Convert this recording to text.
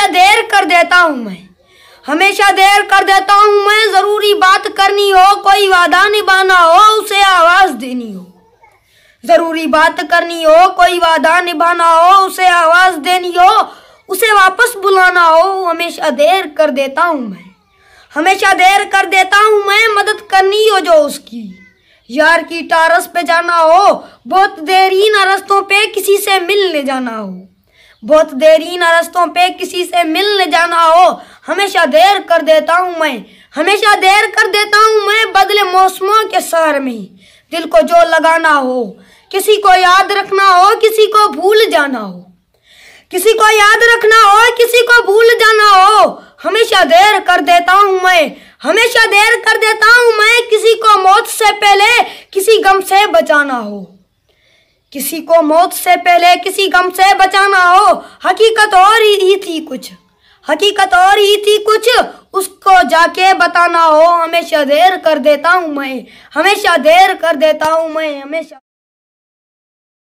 हमेशा देर कर देता हूँ मैं, हमेशा देर कर देता हूँ मैं। जरूरी बात करनी हो, कोई वादा निभाना हो, उसे आवाज देनी हो। जरूरी बात करनी हो, कोई वादा निभाना हो, उसे आवाज देनी हो, उसे वापस बुलाना हो। हमेशा देर कर देता हूँ मैं, हमेशा देर कर देता हूँ मैं। मदद करनी हो जो उसकी, यार की टारस पे जाना हो, बहुत देरीन रास्तों पे किसी से मिलने जाना हो, बहुत देरीन रास्तों पे किसी से मिलने जाना हो। हमेशा देर कर देता हूँ मैं, हमेशा देर कर देता हूँ मैं। बदले मौसमों के शहर में दिल को जो लगाना हो, किसी को याद रखना हो, किसी को भूल जाना हो, किसी को याद रखना हो, किसी को भूल जाना हो। हमेशा देर कर देता हूँ मैं, हमेशा देर कर देता हूँ मैं। किसी को मौत से पहले किसी गम से बचाना हो, किसी को मौत से पहले किसी गम से बचाना हो। हकीकत और ही थी कुछ, हकीकत और ही थी कुछ, उसको जाके बताना हो। हमेशा देर कर देता हूँ मैं, हमेशा देर कर देता हूँ मैं, हमेशा।